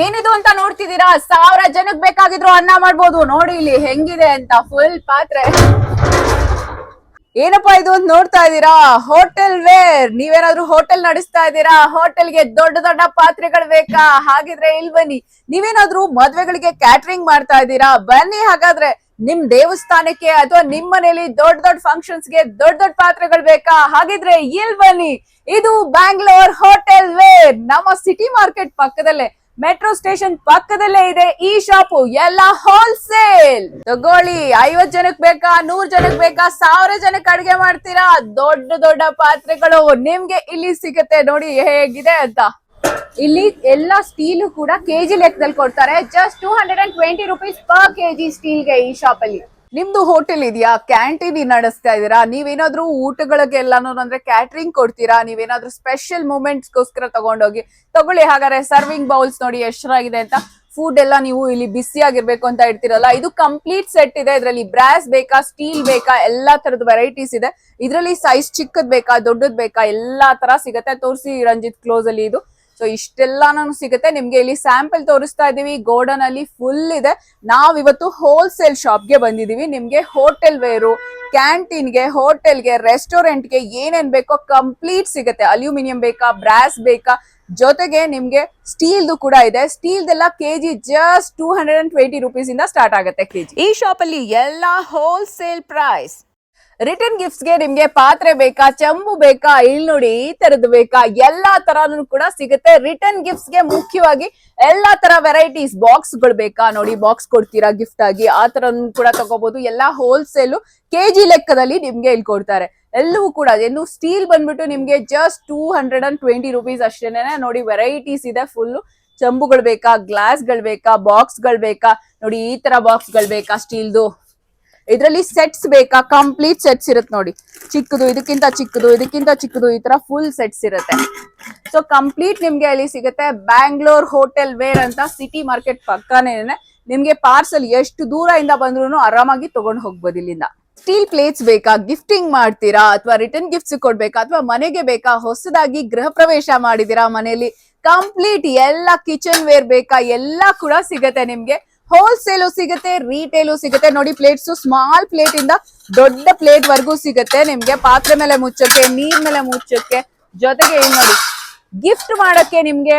ಏನಿದು ಅಂತ ನೋಡ್ತಿದ್ದೀರಾ? 1000 ಜನಕ್ಕೆ ಬೇಕಾಗಿದ್ರು ಅನ್ನ ಮಾಡ್ಬೋದು. ನೋಡಿ ಇಲ್ಲಿ ಹೆಂಗಿದೆ ಅಂತ, ಫುಲ್ ಪಾತ್ರೆ. ಏನಪ್ಪಾ ಇದು ಅಂತ ನೋಡ್ತಾ ಇದ್ದೀರಾ? Hotel wear. ನೀವೇನಾದ್ರೂ ಹೋಟೆಲ್ ನಡೆಸ್ತಾ ಇದ್ದೀರಾ? ಹೋಟೆಲ್ಗೆ ದೊಡ್ಡ ದೊಡ್ಡ ಪಾತ್ರೆಗಳು ಬೇಕಾ? ಹಾಗಿದ್ರೆ ಇಲ್ಲಿ ಬನ್ನಿ. ನೀವೇನಾದ್ರೂ ಮದ್ವೆಗಳಿಗೆ ಕ್ಯಾಟರಿಂಗ್ ಮಾಡ್ತಾ ಇದ್ದೀರಾ? ಬನ್ನಿ. ಹಾಗಾದ್ರೆ ನಿಮ್ ದೇವಸ್ಥಾನಕ್ಕೆ ಅಥವಾ ನಿಮ್ ಮನೇಲಿ ದೊಡ್ಡ ದೊಡ್ಡ ಫಂಕ್ಷನ್ಸ್ ಗೆ ದೊಡ್ಡ ದೊಡ್ಡ ಪಾತ್ರೆಗಳು ಬೇಕಾ? ಹಾಗಿದ್ರೆ ಇಲ್ಲಿ ಬನ್ನಿ. ಇದು ಬ್ಯಾಂಗ್ಳೂರ್ ಹೋಟೆಲ್ ವೇರ್. ನಮ್ಮ ಸಿಟಿ ಮಾರ್ಕೆಟ್ ಪಕ್ಕದಲ್ಲೇ, ಮೆಟ್ರೋ ಸ್ಟೇಷನ್ ಪಕ್ಕದಲ್ಲೇ ಇದೆ ಈ ಶಾಪು. ಎಲ್ಲ ಹೋಲ್ಸೇಲ್. ತಗೊಳ್ಳಿ. 50 ಜನಕ್ಕೆ ಬೇಕಾ? 100 ಜನಕ್ಕೆ ಬೇಕಾ? 1000 ಜನಕ್ಕೆ ಅಡಿಗೆ ಮಾಡ್ತೀರಾ? ದೊಡ್ಡ ದೊಡ್ಡ ಪಾತ್ರೆಗಳು ನಿಮ್ಗೆ ಇಲ್ಲಿ ಸಿಗುತ್ತೆ. ನೋಡಿ ಹೇಗಿದೆ ಅಂತ. ಇಲ್ಲಿ ಎಲ್ಲ ಸ್ಟೀಲ್ ಕೂಡ ಕೆಜಿ ಲೆಕ್ಕದಲ್ಲಿ ಕೊಡ್ತಾರೆ. ಜಸ್ಟ್ 220 ರುಪೀಸ್ ಪರ್ ಕೆಜಿ ಸ್ಟೀಲ್ಗೆ ಈ ಶಾಪ್ ಅಲ್ಲಿ. ನಿಮ್ದು ಹೋಟೆಲ್ ಇದೆಯಾ? ಕ್ಯಾಂಟೀನ್ ನಡೆಸ್ತಾ ಇದೀರಾ? ನೀವೇನಾದ್ರೂ ಊಟಗಳಿಗೆಲ್ಲಾನು ಅಂದ್ರೆ ಕ್ಯಾಟರಿಂಗ್ ಕೊಡ್ತೀರಾ? ನೀವೇನಾದ್ರೂ ಸ್ಪೆಷಲ್ ಮೂಮೆಂಟ್ಸ್ ಗೋಸ್ಕರ ತಗೊಳ್ಳಿ. ಹಾಗಾದ್ರೆ ಸರ್ವಿಂಗ್ ಬೌಲ್ಸ್ ನೋಡಿ ಎಷ್ಟು ಚೆನ್ನಾಗಿದೆ ಅಂತ. ಫುಡ್ ಎಲ್ಲ ನೀವು ಇಲ್ಲಿ ಬಿಸಿಯಾಗಿರ್ಬೇಕು ಅಂತ ಇಡ್ತಿರಲ್ಲ, ಇದು ಕಂಪ್ಲೀಟ್ ಸೆಟ್ ಇದೆ. ಇದರಲ್ಲಿ ಬ್ರಾಸ್ ಬೇಕಾ, ಸ್ಟೀಲ್ ಬೇಕಾ, ಎಲ್ಲಾ ತರದ ವೆರೈಟೀಸ್ ಇದೆ. ಇದರಲ್ಲಿ ಸೈಜ್ ಚಿಕ್ಕದ್ ಬೇಕಾ, ದೊಡ್ಡದ್ ಬೇಕಾ, ಎಲ್ಲಾ ತರ ಸಿಗತ್ತೆ. ತೋರಿಸಿ ರಂಜಿತ್ ಕ್ಲೋಸ್ ಅಲ್ಲಿ ಇದು. ಸೊ ಇಷ್ಟೆಲ್ಲಾನು ಸಿಗುತ್ತೆ ನಿಮ್ಗೆ. ಇಲ್ಲಿ ಸ್ಯಾಂಪಲ್ ತೋರಿಸ್ತಾ ಇದೀವಿ. ಗೋಡನ್ ಅಲ್ಲಿ ಫುಲ್ ಇದೆ. ನಾವ್ ಇವತ್ತು ಹೋಲ್ಸೇಲ್ ಶಾಪ್ ಗೆ ಬಂದಿದೀವಿ. ನಿಮ್ಗೆ ಹೋಟೆಲ್ ವೇರು, ಕ್ಯಾಂಟೀನ್ಗೆ, ಹೋಟೆಲ್ಗೆ, ರೆಸ್ಟೋರೆಂಟ್ಗೆ ಏನೇನ್ ಬೇಕೋ ಕಂಪ್ಲೀಟ್ ಸಿಗುತ್ತೆ. ಅಲ್ಯೂಮಿನಿಯಂ ಬೇಕಾ, ಬ್ರಾಸ್ ಬೇಕಾ, ಜೊತೆಗೆ ನಿಮ್ಗೆ ಸ್ಟೀಲ್ದು ಕೂಡ ಇದೆ. ಸ್ಟೀಲ್ದೆಲ್ಲ ಕೆಜಿ ಜಸ್ಟ್ 220 ರುಪೀಸ್ ಇಂದ ಸ್ಟಾರ್ಟ್ ಆಗುತ್ತೆ ಕೆಜಿ. ಈ ಶಾಪ್ ಅಲ್ಲಿ ಎಲ್ಲಾ ಹೋಲ್ಸೇಲ್ ಪ್ರೈಸ್. ರಿಟರ್ನ್ ಗಿಫ್ಟ್ಸ್ ಗೆ ನಿಮ್ಗೆ ಪಾತ್ರೆ ಬೇಕಾ, ಚಂಬು ಬೇಕಾ, ಇಲ್ಲಿ ನೋಡಿ ಈ ತರದ್ದು ಬೇಕಾ, ಎಲ್ಲಾ ತರನು ಕೂಡ ಸಿಗುತ್ತೆ. ರಿಟರ್ನ್ ಗಿಫ್ಟ್ಸ್ ಗೆ ಮುಖ್ಯವಾಗಿ ಎಲ್ಲಾ ತರ ವೆರೈಟೀಸ್. ಬಾಕ್ಸ್ ಗಳು ಬೇಕಾ, ನೋಡಿ ಬಾಕ್ಸ್ ಕೊಡ್ತೀರಾ ಗಿಫ್ಟ್ ಆಗಿ, ಆ ತರ ಕೂಡ ತಗೋಬಹುದು. ಎಲ್ಲಾ ಹೋಲ್ಸೇಲ್ ಕೆಜಿ ಲೆಕ್ಕದಲ್ಲಿ ನಿಮ್ಗೆ ಇಲ್ಲಿ ಕೊಡ್ತಾರೆ. ಎಲ್ಲವೂ ಕೂಡ ಏನು ಸ್ಟೀಲ್ ಬಂದ್ಬಿಟ್ಟು ನಿಮ್ಗೆ ಜಸ್ಟ್ 220 ರುಪೀಸ್ ಅಷ್ಟೇನೆ. ನೋಡಿ ವೆರೈಟೀಸ್ ಇದೆ ಫುಲ್. ಚಂಬುಗಳು ಬೇಕಾ, ಗ್ಲಾಸ್ ಗಳು ಬೇಕಾ, ಬಾಕ್ಸ್ ಗಳು ಬೇಕಾ, ನೋಡಿ ಈ ತರ ಬಾಕ್ಸ್ ಗಳು ಬೇಕಾ ಸ್ಟೀಲ್ದು. ಇದರಲ್ಲಿ ಸೆಟ್ಸ್ ಬೇಕಾ, ಕಂಪ್ಲೀಟ್ ಸೆಟ್ಸ್ ಇರುತ್ತೆ ನೋಡಿ. ಚಿಕ್ಕದು, ಇದಕ್ಕಿಂತ ಚಿಕ್ಕದು, ಇದಕ್ಕಿಂತ ಚಿಕ್ಕದು, ಈ ತರ ಫುಲ್ ಸೆಟ್ಸ್ ಇರುತ್ತೆ. ಸೊ ಕಂಪ್ಲೀಟ್ ನಿಮ್ಗೆ ಅಲ್ಲಿ ಸಿಗುತ್ತೆ. ಬ್ಯಾಂಗ್ಳೂರ್ ಹೋಟೆಲ್ ವೇರ್ ಅಂತ ಸಿಟಿ ಮಾರ್ಕೆಟ್ ಪಕ್ಕನೇ. ನಿಮ್ಗೆ ಪಾರ್ಸಲ್ ಎಷ್ಟು ದೂರ ಇಂದ ಬಂದ್ರು ಆರಾಮಾಗಿ ತಗೊಂಡು ಹೋಗ್ಬೋದು ಇಲ್ಲಿಂದ. ಸ್ಟೀಲ್ ಪ್ಲೇಟ್ಸ್ ಬೇಕಾ, ಗಿಫ್ಟಿಂಗ್ ಮಾಡ್ತೀರಾ ಅಥವಾ ರಿಟರ್ನ್ ಗಿಫ್ಟ್ಸ್ ಕೊಡ್ಬೇಕಾ ಅಥವಾ ಮನೆಗೆ ಬೇಕಾ, ಹೊಸದಾಗಿ ಗೃಹ ಪ್ರವೇಶ ಮಾಡಿದೀರಾ ಮನೆಯಲ್ಲಿ, ಕಂಪ್ಲೀಟ್ ಎಲ್ಲ ಕಿಚನ್ ವೇರ್ ಬೇಕಾ, ಎಲ್ಲ ಕೂಡ ಸಿಗತ್ತೆ ನಿಮ್ಗೆ. ಹೋಲ್ಸೇಲು ಸಿಗುತ್ತೆ, ರಿಟೇಲು ಸಿಗುತ್ತೆ. ನೋಡಿ ಪ್ಲೇಟ್ಸ್ ಸ್ಮಾಲ್ ಪ್ಲೇಟ್ ಇಂದ ದೊಡ್ಡ ಪ್ಲೇಟ್ ವರ್ಗೂ ಸಿಗುತ್ತೆ ನಿಮ್ಗೆ. ಪಾತ್ರೆ ಮೇಲೆ ಮುಚ್ಚಕ್ಕೆ, ನೀರ್ ಮೇಲೆ ಮುಚ್ಚಕ್ಕೆ, ಜೊತೆಗೆ ಏನ್ ನೋಡಿ ಗಿಫ್ಟ್ ಮಾಡಕ್ಕೆ, ನಿಮ್ಗೆ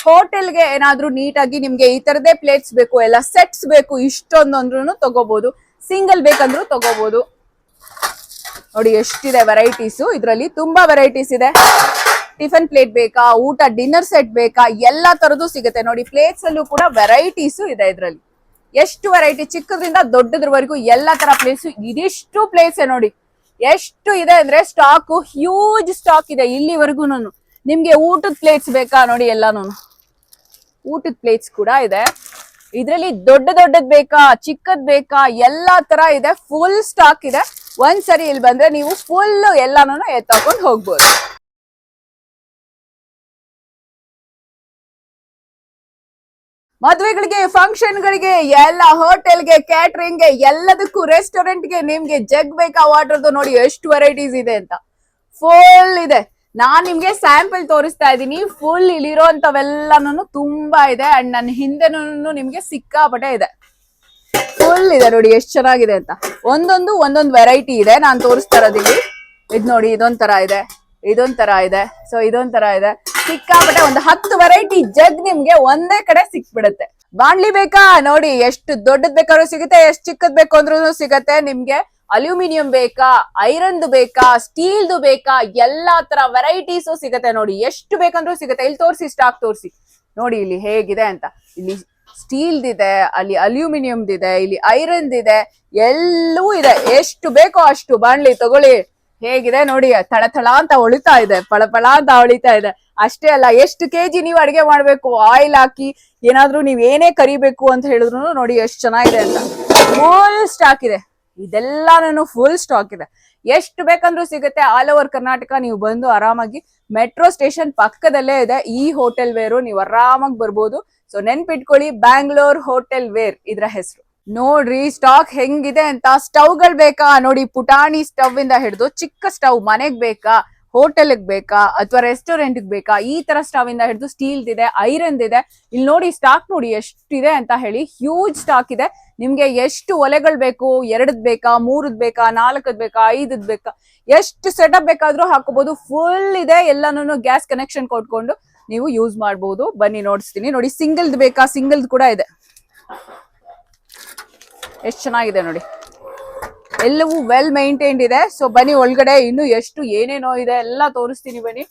ಹೋಟೆಲ್ಗೆ ಏನಾದ್ರೂ ನೀಟಾಗಿ ನಿಮ್ಗೆ ಈ ತರದೇ ಪ್ಲೇಟ್ಸ್ ಬೇಕು, ಎಲ್ಲ ಸೆಟ್ಸ್ ಬೇಕು, ಇಷ್ಟೊಂದು ಅಂದ್ರೂ ತಗೋಬಹುದು. ಸಿಂಗಲ್ ಬೇಕಂದ್ರೂ ತಗೋಬಹುದು. ನೋಡಿ ಎಷ್ಟಿದೆ ವೆರೈಟೀಸು. ಇದ್ರಲ್ಲಿ ತುಂಬಾ ವೆರೈಟೀಸ್ ಇದೆ. ಟಿಫನ್ ಪ್ಲೇಟ್ ಬೇಕಾ, ಊಟ ಡಿನ್ನರ್ ಸೆಟ್ ಬೇಕಾ, ಎಲ್ಲಾ ತರದ್ದು ಸಿಗುತ್ತೆ. ನೋಡಿ ಪ್ಲೇಟ್ಸ್ ಅಲ್ಲೂ ಕೂಡ ವೆರೈಟೀಸು ಇದೆ. ಇದ್ರಲ್ಲಿ ಎಷ್ಟು ವೆರೈಟಿ, ಚಿಕ್ಕದ್ರಿಂದ ದೊಡ್ಡದ್ರವರೆಗೂ ಎಲ್ಲಾ ತರ ಪ್ಲೇಟ್ಸ್. ಇದಿಷ್ಟು ಪ್ಲೇಟ್ಸ್ ನೋಡಿ ಎಷ್ಟು ಇದೆ ಅಂದ್ರೆ ಸ್ಟಾಕ್, ಹ್ಯೂಜ್ ಸ್ಟಾಕ್ ಇದೆ ಇಲ್ಲಿವರೆಗೂ. ನಿಮ್ಗೆ ಊಟದ ಪ್ಲೇಟ್ಸ್ ಬೇಕಾ, ನೋಡಿ ಎಲ್ಲಾನು ಊಟದ ಪ್ಲೇಟ್ಸ್ ಕೂಡ ಇದೆ. ಇದ್ರಲ್ಲಿ ದೊಡ್ಡದ್ ಬೇಕಾ, ಚಿಕ್ಕದ್ ಬೇಕಾ, ಎಲ್ಲಾ ತರ ಇದೆ. ಫುಲ್ ಸ್ಟಾಕ್ ಇದೆ. ಒಂದ್ಸರಿ ಇಲ್ಲಿ ಬಂದ್ರೆ ನೀವು ಫುಲ್ ಎಲ್ಲಾನು ಎತ್ತಾಕೊಂಡು ಹೋಗ್ಬೋದು. ಮದ್ವೆಗಳಿಗೆ, ಫಂಕ್ಷನ್ ಗಳಿಗೆ, ಎಲ್ಲ ಹೋಟೆಲ್ಗೆ, ಕ್ಯಾಟರಿಂಗ್ ಗೆ, ಎಲ್ಲದಕ್ಕೂ, ರೆಸ್ಟೋರೆಂಟ್ಗೆ ನಿಮ್ಗೆ ಜಗ್ ಬೇಕಾ ವಾಟರ್ದು. ನೋಡಿ ಎಷ್ಟು ವೆರೈಟೀಸ್ ಇದೆ ಅಂತ. ಫುಲ್ ಇದೆ. ನಾನ್ ನಿಮ್ಗೆ ಸ್ಯಾಂಪಲ್ ತೋರಿಸ್ತಾ ಇದ್ದೀನಿ. ಫುಲ್ ಇಲ್ಲಿರೋಂಥವೆಲ್ಲಾನು ತುಂಬಾ ಇದೆ. ಅಂಡ್ ನನ್ನ ಹಿಂದೆನೂ ನಿಮ್ಗೆ ಸಿಕ್ಕಾಪಟ್ಟೆ ಇದೆ. ಫುಲ್ ಇದೆ ನೋಡಿ ಎಷ್ಟು ಚೆನ್ನಾಗಿದೆ ಅಂತ. ಒಂದೊಂದು ವೆರೈಟಿ ಇದೆ. ನಾನ್ ತೋರಿಸ್ತಾ ಇರೋದಿಲ್ಲಿ. ಇದ್ ನೋಡಿ ಇದೊಂಥರ ಇದೆ, ಇದೊಂಥರ ಇದೆ, ಸೊ ಇದೊಂಥರ ಇದೆ. ಸಿಕ್ಕಾಪಟ್ಟೆ ಒಂದು 10 ವೆರೈಟಿ ಜಗ್ ನಿಮ್ಗೆ ಒಂದೇ ಕಡೆ ಸಿಕ್ಬಿಡುತ್ತೆ. ಬಾಣ್ಲಿ ಬೇಕಾ, ನೋಡಿ ಎಷ್ಟು ದೊಡ್ಡದ್ ಬೇಕಾದ್ರೂ ಸಿಗುತ್ತೆ, ಎಷ್ಟು ಚಿಕ್ಕದ್ ಬೇಕು ಅಂದ್ರೂ ಸಿಗತ್ತೆ ನಿಮ್ಗೆ. ಅಲ್ಯೂಮಿನಿಯಂ ಬೇಕಾ, ಐರನ್ದು ಬೇಕಾ, ಸ್ಟೀಲ್ದು ಬೇಕಾ, ಎಲ್ಲಾ ತರ ವೆರೈಟೀಸು ಸಿಗತ್ತೆ. ನೋಡಿ ಎಷ್ಟು ಬೇಕಂದ್ರೂ ಸಿಗತ್ತೆ. ಇಲ್ಲಿ ತೋರಿಸಿ, ಸ್ಟಾಕ್ ತೋರಿಸಿ ನೋಡಿ ಇಲ್ಲಿ ಹೇಗಿದೆ ಅಂತ. ಇಲ್ಲಿ ಸ್ಟೀಲ್ದಿದೆ, ಅಲ್ಲಿ ಅಲ್ಯೂಮಿನಿಯಂದಿದೆ, ಇಲ್ಲಿ ಐರನ್ದಿದೆ, ಎಲ್ಲವೂ ಇದೆ. ಎಷ್ಟು ಬೇಕೋ ಅಷ್ಟು ಬಾಣ್ಲಿ ತಗೊಳ್ಳಿ. ಹೇಗಿದೆ ನೋಡಿ, ಥಳ ಅಂತ ಹೊಳಿತಾ ಇದೆ, ಪಳಪಳ ಅಂತ ಹೊಳಿತಾ ಇದೆ. ಅಷ್ಟೇ ಅಲ್ಲ, ಎಷ್ಟು ಕೆಜಿ ನೀವು ಅಡಿಗೆ ಮಾಡ್ಬೇಕು, ಆಯಿಲ್ ಹಾಕಿ ಏನಾದ್ರೂ ನೀವ್ ಏನೇ ಕರಿಬೇಕು ಅಂತ ಹೇಳಿದ್ರು ನೋಡಿ ಎಷ್ಟು ಚೆನ್ನಾಗಿದೆ ಅಂತ. ಫುಲ್ ಸ್ಟಾಕ್ ಇದೆ. ಇದೆಲ್ಲಾನು ಫುಲ್ ಸ್ಟಾಕ್ ಇದೆ. ಎಷ್ಟು ಬೇಕಂದ್ರೂ ಸಿಗುತ್ತೆ. ಆಲ್ ಓವರ್ ಕರ್ನಾಟಕ ನೀವು ಬಂದು ಆರಾಮಾಗಿ, ಮೆಟ್ರೋ ಸ್ಟೇಷನ್ ಪಕ್ಕದಲ್ಲೇ ಇದೆ ಈ ಹೋಟೆಲ್ ವೇರು. ನೀವು ಆರಾಮಾಗಿ ಬರ್ಬೋದು. ಸೊ ನೆನ್ಪಿಟ್ಕೊಳ್ಳಿ, ಬ್ಯಾಂಗ್ಳೂರ್ ಹೋಟೆಲ್ ವೇರ್ ಇದ್ರ ಹೆಸರು. ನೋಡ್ರಿ ಸ್ಟಾಕ್ ಹೆಂಗಿದೆ ಅಂತ. ಸ್ಟವ್ ಗಳು ಬೇಕಾ, ನೋಡಿ ಪುಟಾಣಿ ಸ್ಟವ್ ಇಂದ ಹಿಡಿದು ಚಿಕ್ಕ ಸ್ಟವ್ ಮನೆಗ್ ಬೇಕಾ, ಹೋಟೆಲ್ಗೆ ಬೇಕಾ ಅಥವಾ ರೆಸ್ಟೋರೆಂಟ್ ಬೇಕಾ, ಈ ತರ ಸ್ಟವ್ ಇಂದ ಹಿಡಿದು ಸ್ಟೀಲ್ ಇದೆ, ಐರನ್ ಇದೆ. ಇಲ್ಲಿ ನೋಡಿ ಸ್ಟಾಕ್ ನೋಡಿ ಎಷ್ಟಿದೆ ಅಂತ ಹೇಳಿ, ಹ್ಯೂಜ್ ಸ್ಟಾಕ್ ಇದೆ. ನಿಮ್ಗೆ ಎಷ್ಟು ಒಲೆಗಳು ಬೇಕು, 2 ಬೇಕಾ, 3 ಬೇಕಾ, 4 ಬೇಕಾ, 5 ಬೇಕಾ, ಎಷ್ಟು ಸೆಟಪ್ ಬೇಕಾದ್ರೂ ಹಾಕೋಬಹುದು. ಫುಲ್ ಇದೆ, ಎಲ್ಲಾನು ಗ್ಯಾಸ್ ಕನೆಕ್ಷನ್ ಕೊಟ್ಕೊಂಡು ನೀವು ಯೂಸ್ ಮಾಡಬಹುದು. ಬನ್ನಿ ನೋಡಿಸ್ತೀನಿ. ನೋಡಿ ಸಿಂಗಲ್ದ್ ಬೇಕಾ, ಸಿಂಗಲ್ದ್ ಕೂಡ ಇದೆ. ಎಷ್ಟು ಚೆನ್ನಾಗಿದೆ ನೋಡಿ, ಎಲ್ಲವೂ ವೆಲ್ ಮೈಂಟೈನ್ಡ್ ಇದೆ. ಸೊ ಬನ್ನಿ ಒಳಗಡೆ ಇನ್ನು ಎಷ್ಟು ಏನೇನೋ ಇದೆ ಎಲ್ಲ ತೋರಿಸ್ತೀನಿ ಬನ್ನಿ.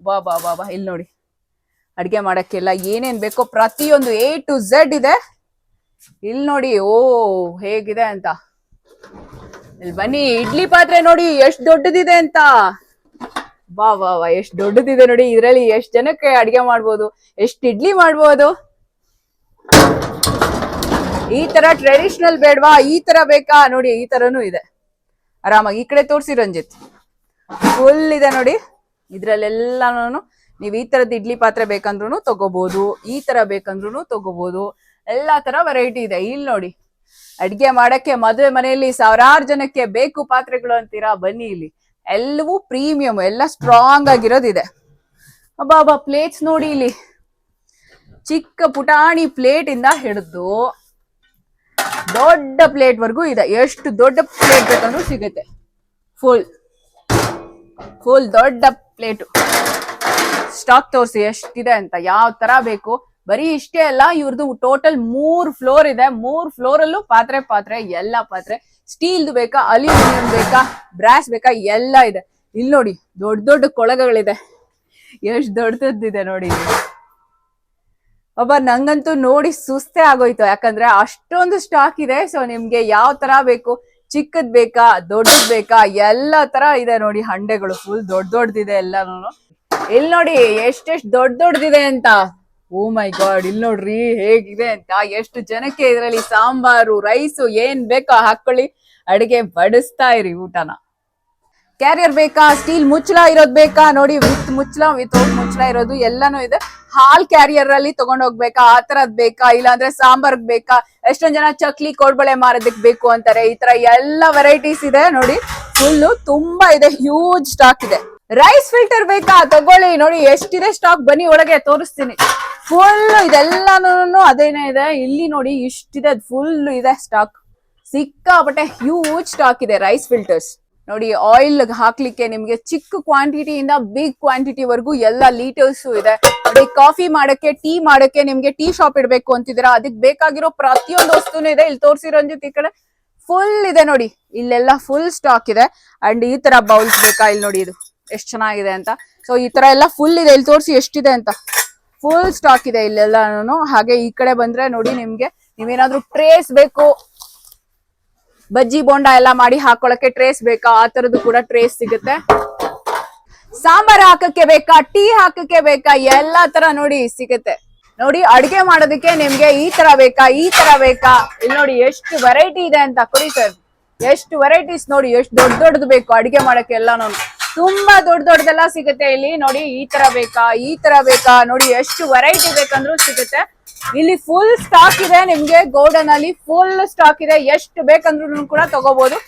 ಬಾ ಬಾ ಬಾ ಬಾ, ಇಲ್ಲಿ ನೋಡಿ ಅಡ್ಗೆ ಮಾಡಕ್ಕೆಲ್ಲ ಏನೇನ್ ಬೇಕೋ ಪ್ರತಿಯೊಂದು A to Z ಇದೆ. ಇಲ್ಲಿ ನೋಡಿ ಓ ಹೇಗಿದೆ ಅಂತ. ಇಲ್ಲಿ ಬನ್ನಿ, ಇಡ್ಲಿ ಪಾತ್ರೆ ನೋಡಿ ಎಷ್ಟು ದೊಡ್ಡದಿದೆ ಅಂತ. ವಾ ವಾ ವಾ, ಎಷ್ಟು ದೊಡ್ಡದಿದೆ ನೋಡಿ. ಇದ್ರಲ್ಲಿ ಎಷ್ಟು ಜನಕ್ಕೆ ಅಡ್ಗೆ ಮಾಡ್ಬೋದು, ಎಷ್ಟು ಇಡ್ಲಿ ಮಾಡ್ಬೋದು. ಈ ತರ ಟ್ರೆಡಿಷನಲ್ ಬೇಡವಾ, ಈ ತರ ಬೇಕಾ ನೋಡಿ, ಈ ತರನು ಇದೆ ಆರಾಮಾಗಿ. ಈ ಕಡೆ ತೋರಿಸಿ ರಂಜಿತ್, ಫುಲ್ ಇದೆ ನೋಡಿ. ಇದ್ರಲ್ಲೆಲ್ಲಾನು ನೀವು ಈ ತರದ್ ಇಡ್ಲಿ ಪಾತ್ರೆ ಬೇಕಂದ್ರೂ ತಗೋಬಹುದು, ಈ ತರ ಬೇಕಂದ್ರೂ ತಗೋಬಹುದು. ಎಲ್ಲಾ ತರ ವೆರೈಟಿ ಇದೆ. ಇಲ್ಲಿ ನೋಡಿ ಅಡ್ಗೆ ಮಾಡಕ್ಕೆ ಮದುವೆ ಮನೆಯಲ್ಲಿ ಸಾವಿರಾರು ಜನಕ್ಕೆ ಬೇಕು ಪಾತ್ರೆಗಳು ಅಂತೀರಾ, ಬನ್ನಿ ಇಲ್ಲಿ ಎಲ್ಲವೂ ಪ್ರೀಮಿಯಂ, ಎಲ್ಲ ಸ್ಟ್ರಾಂಗ್ ಆಗಿರೋದಿದೆ. ಅಬ್ಬಾ ಪ್ಲೇಟ್ಸ್ ನೋಡಿ, ಇಲ್ಲಿ ಚಿಕ್ಕ ಪುಟಾಣಿ ಪ್ಲೇಟ್ ಇಂದ ಹಿಡಿದು ದೊಡ್ಡ ಪ್ಲೇಟ್ ವರ್ಗೂ ಇದೆ. ಎಷ್ಟು ದೊಡ್ಡ ಪ್ಲೇಟ್ ಬೇಕಂದ್ರೂ ಸಿಗುತ್ತೆ. ಫುಲ್ ದೊಡ್ಡ ಪ್ಲೇಟು. ಸ್ಟಾಕ್ ತೋರಿಸಿ ಎಷ್ಟಿದೆ ಅಂತ, ಯಾವ ತರ ಬೇಕು. ಬರೀ ಇಷ್ಟೇ ಅಲ್ಲ, ಇವ್ರದ್ದು ಟೋಟಲ್ 3 ಫ್ಲೋರ್ ಇದೆ. 3 ಫ್ಲೋರ್ ಅಲ್ಲೂ ಪಾತ್ರೆ ಎಲ್ಲಾ ಪಾತ್ರೆ, ಸ್ಟೀಲ್ದು ಬೇಕಾ, ಅಲ್ಯೂಮಿನಿಯಂ ಬೇಕಾ, ಬ್ರಾಸ್ ಬೇಕಾ, ಎಲ್ಲ ಇದೆ. ಇಲ್ಲಿ ನೋಡಿ ದೊಡ್ಡ ದೊಡ್ಡ ಕೊಳಗಗಳಿದೆ, ಎಷ್ಟು ದೊಡ್ಡದಿದೆ ನೋಡಿ. ನಂಗಂತೂ ನೋಡಿ ಸುಸ್ತೇ ಆಗೋಯ್ತು, ಯಾಕಂದ್ರೆ ಅಷ್ಟೊಂದು ಸ್ಟಾಕ್ ಇದೆ. ಸೊ ನಿಮ್ಗೆ ಯಾವ ತರ ಬೇಕು, ಚಿಕ್ಕದ್ ಬೇಕಾ, ದೊಡ್ಡದ್ ಬೇಕಾ, ಎಲ್ಲಾ ತರ ಇದೆ ನೋಡಿ. ಹಂಡೆಗಳು ಫುಲ್ ದೊಡ್ಡದಿದೆ ಎಲ್ಲಾನು. ಇಲ್ಲಿ ನೋಡಿ ಎಷ್ಟೆಷ್ಟು ದೊಡ್ಡದಿದೆ ಅಂತ. ಓ ಮೈ ಗಾಡ್, ಇಲ್ಲಿ ನೋಡ್ರಿ ಹೇಗಿದೆ ಅಂತ. ಎಷ್ಟು ಜನಕ್ಕೆ ಇದ್ರಲ್ಲಿ ಸಾಂಬಾರು, ರೈಸು ಏನ್ ಬೇಕೋ ಹಾಕೊಳ್ಳಿ, ಅಡಿಗೆ ಬಡಿಸ್ತಾ ಇರಿ ಊಟನ. ಕ್ಯಾರಿಯರ್ ಬೇಕಾ, ಸ್ಟೀಲ್ ಮುಚ್ಚಳ ಇರೋದ್ ಬೇಕಾ ನೋಡಿ, ವಿತ್ ಮುಚ್ಚಳ, ವಿತೌಟ್ ಮುಚ್ಚಳ ಇರೋದು ಎಲ್ಲಾನು ಇದೆ. ಹಾಲ್ ಕ್ಯಾರಿಯರ್ ಅಲ್ಲಿ ತಗೊಂಡ್ ಹೋಗ್ಬೇಕಾ, ಆ ತರದ್ ಬೇಕಾ, ಇಲ್ಲಾಂದ್ರೆ ಸಾಂಬಾರ್ಗ್ ಬೇಕಾ, ಎಷ್ಟೊಂದ್ ಜನ ಚಕ್ಲಿ ಕೋಡ್ಬಳೆ ಮಾರೋದಕ್ ಬೇಕು ಅಂತಾರೆ. ಈ ತರ ಎಲ್ಲ ವೆರೈಟೀಸ್ ಇದೆ ನೋಡಿ. ಫುಲ್ ತುಂಬಾ ಇದೆ, ಹ್ಯೂಜ್ ಸ್ಟಾಕ್ ಇದೆ. ರೈಸ್ ಫಿಲ್ಟರ್ ಬೇಕಾ, ತಗೊಳ್ಳಿ ನೋಡಿ ಎಷ್ಟಿದೆ ಸ್ಟಾಕ್. ಬನ್ನಿ ಒಳಗೆ ತೋರಿಸ್ತೀನಿ. ಫುಲ್ ಇದೆಲ್ಲಾನು ಅದೇನೇ ಇದೆ. ಇಲ್ಲಿ ನೋಡಿ ಇಷ್ಟಿದೆ, ಫುಲ್ ಇದೆ ಸ್ಟಾಕ್. ಸಿಕ್ಕಾಪಟ್ಟೆ ಹ್ಯೂಜ್ ಸ್ಟಾಕ್ ಇದೆ ರೈಸ್ ಫಿಲ್ಟರ್ಸ್ ನೋಡಿ. ಆಯಿಲ್ ಹಾಕ್ಲಿಕ್ಕೆ ನಿಮ್ಗೆ ಚಿಕ್ಕ ಕ್ವಾಂಟಿಟಿಯಿಂದ ಬಿಗ್ ಕ್ವಾಂಟಿಟಿ ವರ್ಗೂ ಎಲ್ಲ ಲೀಟರ್ಸ್ ಇದೆ ನೋಡಿ. ಕಾಫಿ ಮಾಡಕ್ಕೆ, ಟೀ ಮಾಡಕ್ಕೆ, ನಿಮ್ಗೆ ಟೀ ಶಾಪ್ ಇಡ್ಬೇಕು ಅಂತಿದ್ದೀರಾ, ಅದಕ್ಕೆ ಬೇಕಾಗಿರೋ ಪ್ರತಿಯೊಂದು ವಸ್ತುನು ಇದೆ. ಇಲ್ಲಿ ತೋರಿಸಿ ರಂಜಿತ್, ಈ ಕಡೆ ಫುಲ್ ಇದೆ ನೋಡಿ. ಇಲ್ಲೆಲ್ಲ ಫುಲ್ ಸ್ಟಾಕ್ ಇದೆ. ಅಂಡ್ ಈ ತರ ಬೌಲ್ಸ್ ಬೇಕಾ, ಇಲ್ಲಿ ನೋಡಿ ಇದು ಎಷ್ಟು ಚೆನ್ನಾಗಿದೆ ಅಂತ. ಸೊ ಈ ತರ ಎಲ್ಲ ಫುಲ್ ಇದೆ. ಇಲ್ಲಿ ತೋರಿಸಿ ಎಷ್ಟಿದೆ ಅಂತ. ಫುಲ್ ಸ್ಟಾಕ್ ಇದೆ ಇಲ್ಲೆಲ್ಲಾನು. ಹಾಗೆ ಈ ಕಡೆ ಬಂದ್ರೆ ನೋಡಿ, ನಿಮ್ಗೆ ನೀವೇನಾದ್ರೂ ಟ್ರೇಸ್ ಬೇಕು, ಬಜ್ಜಿ ಬೋಂಡ ಎಲ್ಲ ಮಾಡಿ ಹಾಕೊಳಕ್ಕೆ ಟ್ರೇಸ್ ಬೇಕಾ, ಆ ತರದ್ದು ಕೂಡ ಟ್ರೇಸ್ ಸಿಗುತ್ತೆ. ಸಾಂಬಾರ್ ಹಾಕಕ್ಕೆ ಬೇಕಾ, ಟೀ ಹಾಕಕ್ಕೆ ಬೇಕಾ, ಎಲ್ಲಾ ತರ ನೋಡಿ ಸಿಗುತ್ತೆ. ನೋಡಿ ಅಡ್ಗೆ ಮಾಡೋದಕ್ಕೆ ನಿಮ್ಗೆ ಈ ತರ ಬೇಕಾ, ಈ ತರ ಬೇಕಾ, ಇಲ್ಲಿ ನೋಡಿ ಎಷ್ಟು ವೆರೈಟಿ ಇದೆ ಅಂತ. ಕೊಡಿ ಸರ್, ಎಷ್ಟು ವೆರೈಟೀಸ್ ನೋಡಿ, ಎಷ್ಟು ದೊಡ್ಡದು ಬೇಕು ಅಡ್ಗೆ ಮಾಡಕ್ಕೆ ಎಲ್ಲಾನು. ತುಂಬಾ ದೊಡ್ಡದೆಲ್ಲ ಸಿಗುತ್ತೆ ಇಲ್ಲಿ ನೋಡಿ. ಈ ತರ ಬೇಕಾ, ಈ ತರ ಬೇಕಾ, ನೋಡಿ ಎಷ್ಟು ವೆರೈಟಿ ಬೇಕಂದ್ರೂ ಸಿಗುತ್ತೆ. ಇಲ್ಲಿ ಫುಲ್ ಸ್ಟಾಕ್ ಇದೆ ನಿಮ್ಗೆ. ಗೋಡನ್ ಅಲ್ಲಿ ಫುಲ್ ಸ್ಟಾಕ್ ಇದೆ, ಎಷ್ಟು ಬೇಕಂದ್ರೂ ಕೂಡ ತಗೋಬಹುದು.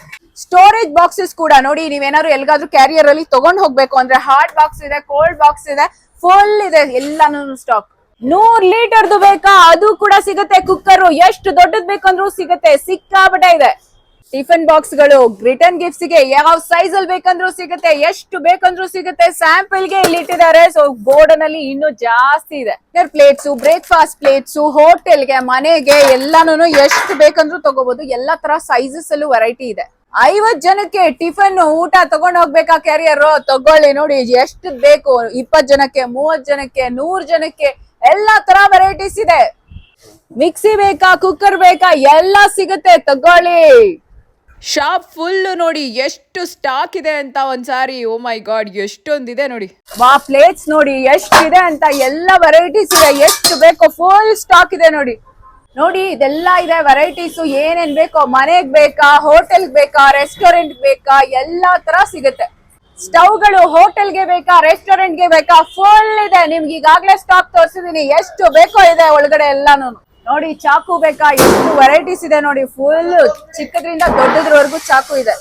ಸ್ಟೋರೇಜ್ ಬಾಕ್ಸಸ್ ಕೂಡ ನೋಡಿ, ನೀವೇನಾದ್ರು ಎಲ್ಗಾದ್ರೂ ಕ್ಯಾರಿಯರ್ ಅಲ್ಲಿ ತಗೊಂಡ್ ಹೋಗ್ಬೇಕು ಅಂದ್ರೆ ಹಾಟ್ ಬಾಕ್ಸ್ ಇದೆ, ಕೋಲ್ಡ್ ಬಾಕ್ಸ್ ಇದೆ, ಫುಲ್ ಇದೆ ಎಲ್ಲಾನು ಸ್ಟಾಕ್. 100 ಲೀಟರ್ದು ಬೇಕಾ, ಅದು ಕೂಡ ಸಿಗುತ್ತೆ. ಕುಕ್ಕರ್ ಎಷ್ಟು ದೊಡ್ಡದ್ ಬೇಕಂದ್ರೂ ಸಿಗುತ್ತೆ, ಸಿಕ್ಕಾಪಟ್ಟೆ ಇದೆ. ಟಿಫನ್ ಬಾಕ್ಸ್ ಗಳು, ರಿಟರ್ನ್ ಗಿಫ್ಟ್ಸ್ ಗೆ ಯಾವ ಸೈಜ್ ಅಲ್ಲಿ ಬೇಕಂದ್ರೂ ಸಿಗುತ್ತೆ, ಎಷ್ಟು ಬೇಕಂದ್ರೂ ಸಿಗುತ್ತೆ. ಸ್ಯಾಂಪಲ್ ಗೆ ಇಲ್ಲಿ ಇಟ್ಟಿದ್ದಾರೆ. ಸೊ ಗೋಡನ್ ಅಲ್ಲಿ ಇನ್ನೂ ಜಾಸ್ತಿ ಇದೆ. ಪ್ಲೇಟ್ಸ್, ಬ್ರೇಕ್ಫಾಸ್ಟ್ ಪ್ಲೇಟ್ಸ್, ಹೋಟೆಲ್ಗೆ, ಮನೆಗೆ ಎಲ್ಲಾನು ಎಷ್ಟು ಬೇಕಂದ್ರೂ ತಗೋಬಹುದು. ಎಲ್ಲಾ ತರ ಸೈಜಸ್ ಅಲ್ಲೂ ವೆರೈಟಿ ಇದೆ. 50 ಜನಕ್ಕೆ ಟಿಫನ್ ಊಟ ತಗೊಂಡ್ ಹೋಗ್ಬೇಕಾ ಕ್ಯಾರಿಯರ್, ತಗೊಳ್ಳಿ ನೋಡಿ ಎಷ್ಟು ಬೇಕು. 20 ಜನಕ್ಕೆ, 30 ಜನಕ್ಕೆ, 100 ಜನಕ್ಕೆ ಎಲ್ಲಾ ತರ ವೆರೈಟೀಸ್ ಇದೆ. ಮಿಕ್ಸಿ ಬೇಕಾ, ಕುಕ್ಕರ್ ಬೇಕಾ, ಎಲ್ಲ ಸಿಗುತ್ತೆ, ತಗೊಳ್ಳಿ. ಶಾಪ್ ಫುಲ್ ನೋಡಿ ಎಷ್ಟು ಸ್ಟಾಕ್ ಇದೆ ಅಂತ ಒಂದ್ಸಾರಿ. ಓ ಮೈ ಗಾಡ್, ಎಷ್ಟೊಂದಿದೆ ನೋಡಿ. ಪ್ಲೇಟ್ಸ್ ನೋಡಿ ಎಷ್ಟಿದೆ ಅಂತ, ಎಲ್ಲ ವೆರೈಟೀಸ್ ಇದೆ, ಎಷ್ಟು ಬೇಕೋ ಫುಲ್ ಸ್ಟಾಕ್ ಇದೆ ನೋಡಿ. ನೋಡಿ ಇದೆಲ್ಲ ಇದೆ ವೆರೈಟೀಸ್. ಏನೇನ್ ಬೇಕೋ, ಮನೆಗ್ ಬೇಕಾ, ಹೋಟೆಲ್ ಬೇಕಾ, ರೆಸ್ಟೋರೆಂಟ್ ಬೇಕಾ, ಎಲ್ಲಾ ತರ ಸಿಗುತ್ತೆ. ಸ್ಟವ್ಗಳು ಹೋಟೆಲ್ಗೆ ಬೇಕಾ, ರೆಸ್ಟೋರೆಂಟ್ಗೆ ಬೇಕಾ, ಫುಲ್ ಇದೆ. ನಿಮ್ಗೆ ಈಗಾಗ್ಲೇ ಸ್ಟಾಕ್ ತೋರಿಸಿದೀನಿ, ಎಷ್ಟು ಬೇಕೋ ಇದೆ ಒಳಗಡೆ ಎಲ್ಲಾನು. ನೋಡಿ ಚಾಕು ಬೇಕಾ, ಎಷ್ಟು ವೆರೈಟೀಸ್ ಇದೆ ನೋಡಿ. ಫುಲ್ ಚಿಕ್ಕದ್ರಿಂದ ದೊಡ್ಡದ್ರವರೆಗೂ ಚಾಕು ಇದೆ.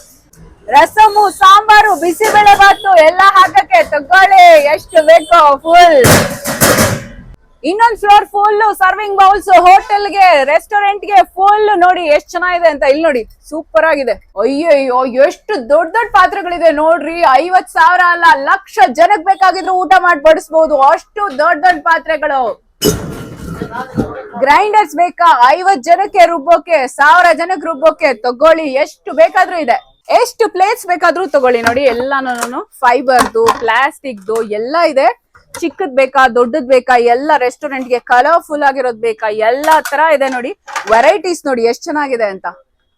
ರಸಮು, ಸಾಂಬಾರು, ಬಿಸಿಬೇಳೆ ಬಾತು ಎಲ್ಲ ಹಾಕಕ್ಕೆ ತಗೊಳ್ಳಿ, ಎಷ್ಟು ಬೇಕೋ ಫುಲ್. ಇನ್ನೊಂದ್ ಫ್ಲೋರ್ ಫುಲ್ ಸರ್ವಿಂಗ್ ಬೌಲ್ಸ್, ಹೋಟೆಲ್ಗೆ, ರೆಸ್ಟೋರೆಂಟ್ಗೆ ಫುಲ್. ನೋಡಿ ಎಷ್ಟ್ ಚೆನ್ನಾಗಿದೆ ಅಂತ. ಇಲ್ಲಿ ನೋಡಿ, ಸೂಪರ್ ಆಗಿದೆ. ಅಯ್ಯಯ್ಯೋ, ಎಷ್ಟು ದೊಡ್ಡ ದೊಡ್ಡ ಪಾತ್ರೆಗಳಿದೆ ನೋಡ್ರಿ. 50,000 ಅಲ್ಲ, ಲಕ್ಷ ಜನಕ್ಕೆ ಬೇಕಾಗಿದ್ರು ಊಟ ಮಾಡಿ ಬಡಿಸಬಹುದು, ಅಷ್ಟು ದೊಡ್ಡ ದೊಡ್ಡ ಪಾತ್ರೆಗಳು. ಗ್ರೈಂಡರ್ಸ್ ಬೇಕಾ 50 ಜನಕ್ಕೆ ರುಬ್ಬೋಕೆ, 1000 ಜನಕ್ಕೆ ರುಬ್ಬೋಕೆ ತಗೊಳ್ಳಿ, ಎಷ್ಟು ಬೇಕಾದ್ರೂ ಇದೆ. ಎಷ್ಟು ಪ್ಲೇಟ್ಸ್ ಬೇಕಾದ್ರೂ ತಗೊಳ್ಳಿ. ನೋಡಿ ಎಲ್ಲಾನು ಫೈಬರ್ದು, ಪ್ಲಾಸ್ಟಿಕ್ದು ಎಲ್ಲ ಇದೆ. ಚಿಕ್ಕದ್ ಬೇಕಾ, ದೊಡ್ಡದ್ ಬೇಕಾ, ಎಲ್ಲ ರೆಸ್ಟೋರೆಂಟ್ಗೆ ಕಲರ್ಫುಲ್ ಆಗಿರೋದ್ ಬೇಕಾ, ಎಲ್ಲಾ ತರ ಇದೆ. ನೋಡಿ ವೆರೈಟೀಸ್ ನೋಡಿ ಎಷ್ಟ್ ಚೆನ್ನಾಗಿದೆ ಅಂತ.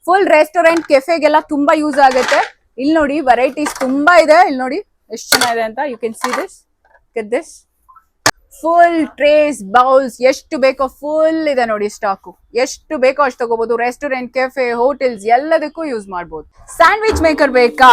ಫುಲ್ ರೆಸ್ಟೋರೆಂಟ್, ಕೆಫೆಗೆಲ್ಲ ತುಂಬಾ ಯೂಸ್ ಆಗುತ್ತೆ. ಇಲ್ಲಿ ನೋಡಿ ವೆರೈಟೀಸ್ ತುಂಬಾ ಇದೆ. ಇಲ್ಲಿ ನೋಡಿ ಎಷ್ಟ್ ಚೆನ್ನಾಗಿದೆ ಅಂತ. You can see this, get this. Full trays, bowls, ಎಷ್ಟು ಬೇಕೋ ಫುಲ್ ಇದೆ ನೋಡಿ ಸ್ಟಾಕು. ಎಷ್ಟು ಬೇಕೋ ಅಷ್ಟು ತಗೋಬಹುದು. ರೆಸ್ಟೋರೆಂಟ್, ಕೆಫೆ, ಹೋಟೆಲ್ಸ್ ಎಲ್ಲದಕ್ಕೂ ಯೂಸ್ ಮಾಡಬಹುದು. ಸ್ಯಾಂಡ್ವಿಚ್ ಮೇಕರ್ ಬೇಕಾ,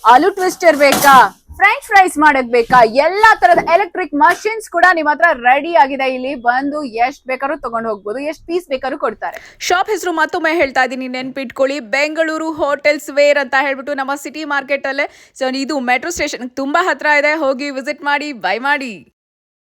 ಆಲೂ ಟ್ವಿಸ್ಟರ್ ಬೇಕಾ, ಫ್ರೆಂಚ್ ಫ್ರೈಸ್ ಮಾಡಕ್ ಬೇಕಾ, ಎಲ್ಲಾ ತರದ ಎಲೆಕ್ಟ್ರಿಕ್ ಮಷಿನ್ಸ್ ಕೂಡ ನಿಮ್ ಹತ್ರ ರೆಡಿ ಆಗಿದೆ. ಇಲ್ಲಿ ಬಂದು ಎಷ್ಟ್ ಬೇಕಾದ್ರೂ ತಗೊಂಡು ಹೋಗ್ಬೋದು, ಎಷ್ಟ್ ಪೀಸ್ ಬೇಕಾದ್ರೂ ಕೊಡ್ತಾರೆ. ಶಾಪ್ ಹೆಸರು ಮತ್ತೊಮ್ಮೆ ಹೇಳ್ತಾ ಇದೀನಿ, ನೆನ್ಪಿಟ್ಕೊಳ್ಳಿ, ಬೆಂಗಳೂರು ಹೋಟೆಲ್ಸ್ ವೇರ್ ಅಂತ ಹೇಳ್ಬಿಟ್ಟು ನಮ್ಮ ಸಿಟಿ ಮಾರ್ಕೆಟ್ ಅಲ್ಲೇ. ಸೊ ಇದು ಮೆಟ್ರೋ ಸ್ಟೇಷನ್ ತುಂಬಾ ಹತ್ರ ಇದೆ. ಹೋಗಿ ವಿಸಿಟ್ ಮಾಡಿ, ಬೈ ಮಾಡಿ.